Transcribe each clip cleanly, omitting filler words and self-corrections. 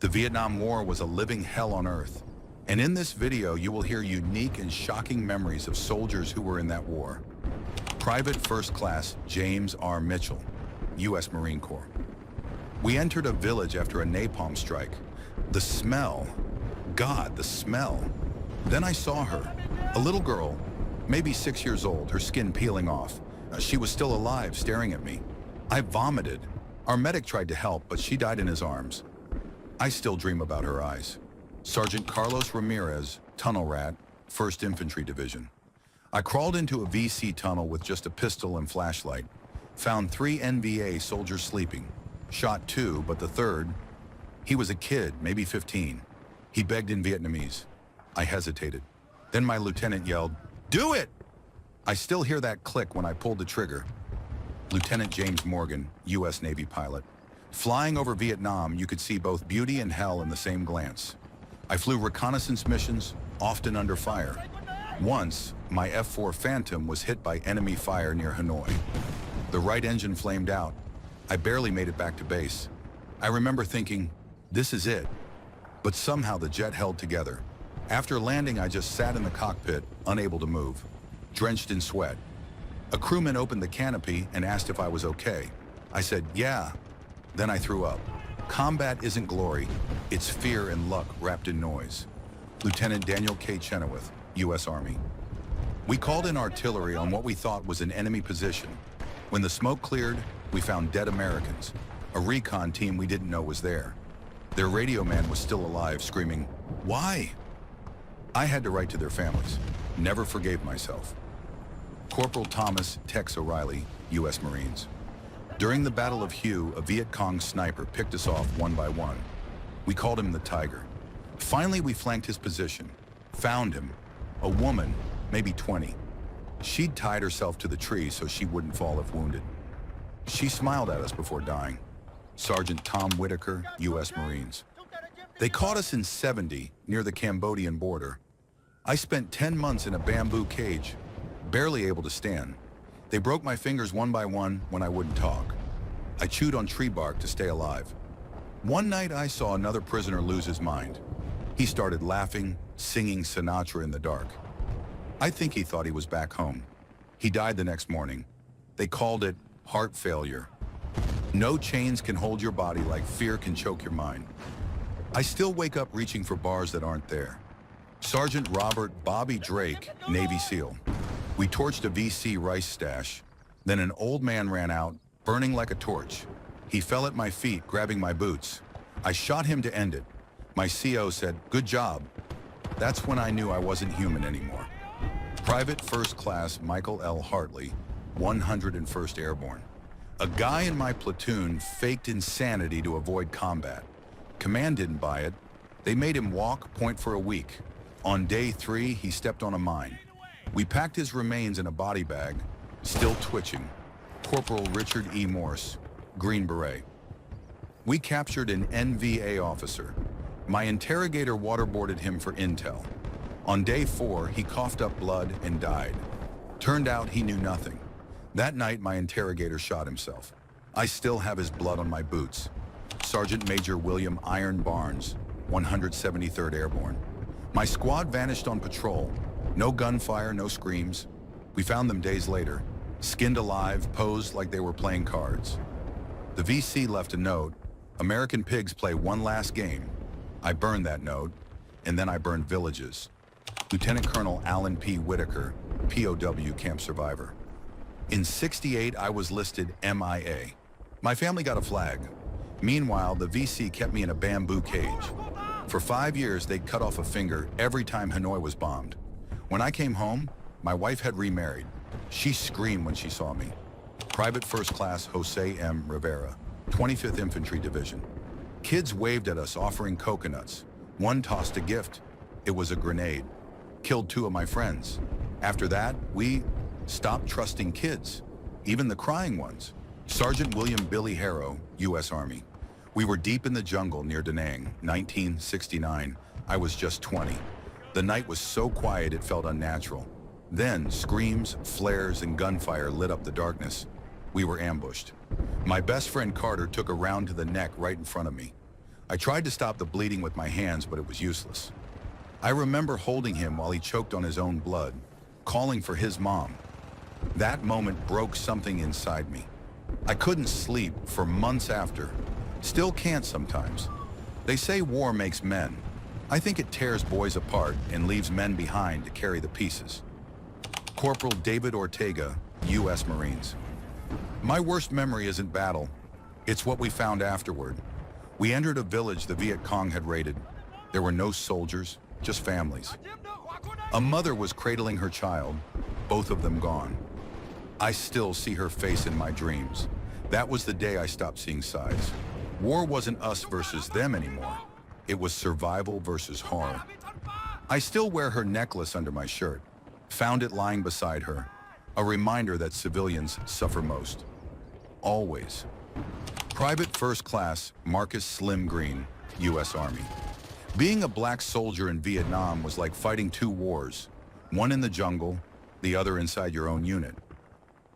The Vietnam War was a living hell on earth. And in this video, you will hear unique and shocking memories of soldiers who were in that war. Private First Class James R. Mitchell, U.S. Marine Corps. We entered a village after a napalm strike. The smell, God, the smell. Then I saw her, a little girl, maybe 6 years old, her skin peeling off. She was still alive, staring at me. I vomited. Our medic tried to help, but she died in his arms. I still dream about her eyes. Sergeant Carlos Ramirez, tunnel rat, 1st Infantry Division. I crawled into a VC tunnel with just a pistol and flashlight. Found 3 NVA soldiers sleeping. Shot 2, but the 3rd, he was a kid, maybe 15. He begged in Vietnamese. I hesitated. Then my lieutenant yelled, "Do it!" I still hear that click when I pulled the trigger. Lieutenant James Morgan, U.S. Navy pilot. Flying over Vietnam, you could see both beauty and hell in the same glance. I flew reconnaissance missions, often under fire. Once, my F-4 Phantom was hit by enemy fire near Hanoi. The right engine flamed out. I barely made it back to base. I remember thinking, this is it. But somehow the jet held together. After landing, I just sat in the cockpit, unable to move, drenched in sweat. A crewman opened the canopy and asked if I was okay. I said, yeah. Then I threw up. Combat isn't glory, it's fear and luck wrapped in noise. Lieutenant Daniel K. Chenoweth, U.S. Army. We called in artillery on what we thought was an enemy position. When the smoke cleared, we found dead Americans, a recon team we didn't know was there. Their radio man was still alive, screaming, "Why?" I had to write to their families. Never forgave myself. Corporal Thomas Tex O'Reilly, U.S. Marines. During the Battle of Hue, a Viet Cong sniper picked us off one by one. We called him the Tiger. Finally, we flanked his position. Found him. A woman, maybe 20. She'd tied herself to the tree so she wouldn't fall if wounded. She smiled at us before dying. Sergeant Tom Whitaker, U.S. Marines. They caught us in 70, near the Cambodian border. I spent 10 months in a bamboo cage, barely able to stand. They broke my fingers one by one when I wouldn't talk. I chewed on tree bark to stay alive. One night I saw another prisoner lose his mind. He started laughing, singing Sinatra in the dark. I think he thought he was back home. He died the next morning. They called it heart failure. No chains can hold your body like fear can choke your mind. I still wake up reaching for bars that aren't there. Sergeant Robert Bobby Drake, Navy SEAL. We torched a VC rice stash. Then an old man ran out, burning like a torch. He fell at my feet, grabbing my boots. I shot him to end it. My CO said, "Good job." That's when I knew I wasn't human anymore. Private First Class Michael L. Hartley, 101st Airborne. A guy in my platoon faked insanity to avoid combat. Command didn't buy it. They made him walk point for a week. On day 3, he stepped on a mine. We packed his remains in a body bag, still twitching. Corporal Richard E. Morse, Green Beret. We captured an NVA officer. My interrogator waterboarded him for intel. On day 4, he coughed up blood and died. Turned out he knew nothing. That night, my interrogator shot himself. I still have his blood on my boots. Sergeant Major William Iron Barnes, 173rd Airborne. My squad vanished on patrol. No gunfire, no screams. We found them days later, skinned alive, posed like they were playing cards. The VC left a note, "American pigs play one last game." I burned that note, and then I burned villages. Lieutenant Colonel Alan P. Whitaker, POW camp survivor. In '68, I was listed MIA. My family got a flag. Meanwhile, the VC kept me in a bamboo cage. For 5 years, they'd cut off a finger every time Hanoi was bombed. When I came home, my wife had remarried. She screamed when she saw me. Private First Class Jose M. Rivera, 25th Infantry Division. Kids waved at us offering coconuts. One tossed a gift. It was a grenade. Killed 2 of my friends. After that, we stopped trusting kids, even the crying ones. Sergeant William Billy Harrow, U.S. Army. We were deep in the jungle near Da Nang, 1969. I was just 20. The night was so quiet it felt unnatural. Then screams, flares, and gunfire lit up the darkness. We were ambushed. My best friend Carter took a round to the neck right in front of me. I tried to stop the bleeding with my hands, but it was useless. I remember holding him while he choked on his own blood, calling for his mom. That moment broke something inside me. I couldn't sleep for months after. Still can't sometimes. They say war makes men. I think it tears boys apart and leaves men behind to carry the pieces. Corporal David Ortega, U.S. Marines. My worst memory isn't battle. It's what we found afterward. We entered a village the Viet Cong had raided. There were no soldiers, just families. A mother was cradling her child, both of them gone. I still see her face in my dreams. That was the day I stopped seeing sides. War wasn't us versus them anymore. It was survival versus horror. I still wear her necklace under my shirt. Found it lying beside her. A reminder that civilians suffer most. Always. Private First Class Marcus Slim Green, U.S. Army. Being a black soldier in Vietnam was like fighting two wars, one in the jungle, the other inside your own unit.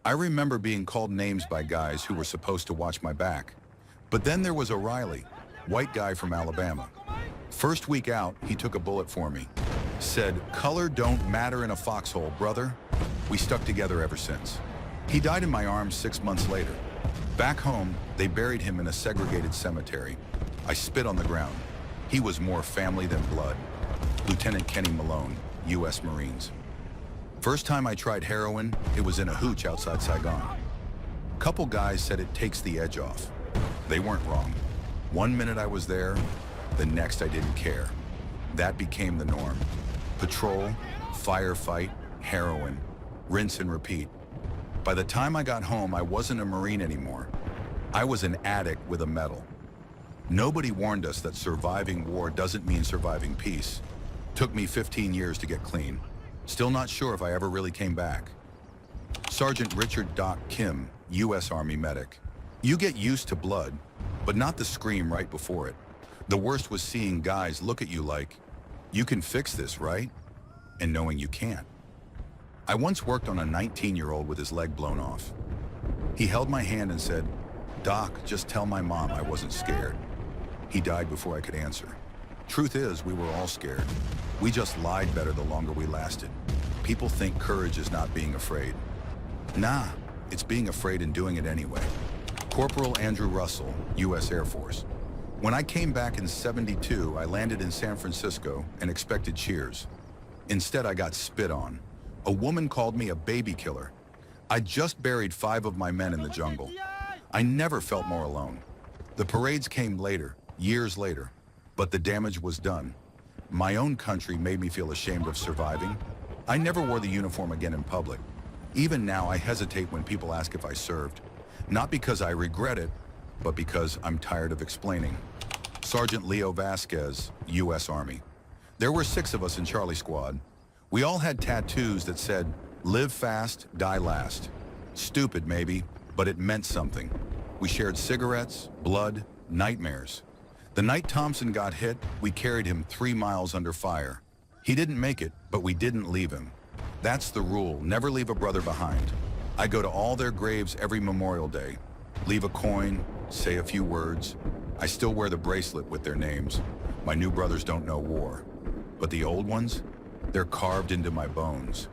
I remember being called names by guys who were supposed to watch my back. But then there was O'Reilly, white guy from Alabama. First week out, he took a bullet for me. Said, "Color don't matter in a foxhole, brother." We stuck together ever since. He died in my arms 6 months later. Back home, they buried him in a segregated cemetery. I spit on the ground. He was more family than blood. Lieutenant Kenny Malone, U.S. Marines. First time I tried heroin, it was in a hooch outside Saigon. Couple guys said it takes the edge off. They weren't wrong. 1 minute I was there, the next I didn't care. That became the norm. Patrol, firefight, heroin, rinse and repeat. By the time I got home, I wasn't a Marine anymore. I was an addict with a medal. Nobody warned us that surviving war doesn't mean surviving peace. Took me 15 years to get clean. Still not sure if I ever really came back. Sergeant Richard Doc Kim, U.S. Army medic. You get used to blood, but not the scream right before it. The worst was seeing guys look at you like, "You can fix this, right?" And knowing you can't. I once worked on a 19-year-old with his leg blown off. He held my hand and said, "Doc, just tell my mom I wasn't scared." He died before I could answer. Truth is, we were all scared. We just lied better the longer we lasted. People think courage is not being afraid. Nah, it's being afraid and doing it anyway. Corporal Andrew Russell, U.S. Air Force. When I came back in '72, I landed in San Francisco and expected cheers. Instead, I got spit on. A woman called me a baby killer. I just buried 5 of my men in the jungle. I never felt more alone. The parades came later, years later, but the damage was done. My own country made me feel ashamed of surviving. I never wore the uniform again in public. Even now, I hesitate when people ask if I served. Not because I regret it, but because I'm tired of explaining. Sergeant Leo Vasquez, U.S. Army. There were 6 of us in Charlie Squad. We all had tattoos that said, "Live fast, die last." Stupid maybe, but it meant something. We shared cigarettes, blood, nightmares. The night Thompson got hit, we carried him 3 miles under fire. He didn't make it, but we didn't leave him. That's the rule, never leave a brother behind. I go to all their graves every Memorial Day. Leave a coin, say a few words. I still wear the bracelet with their names. My new brothers don't know war. But the old ones, they're carved into my bones.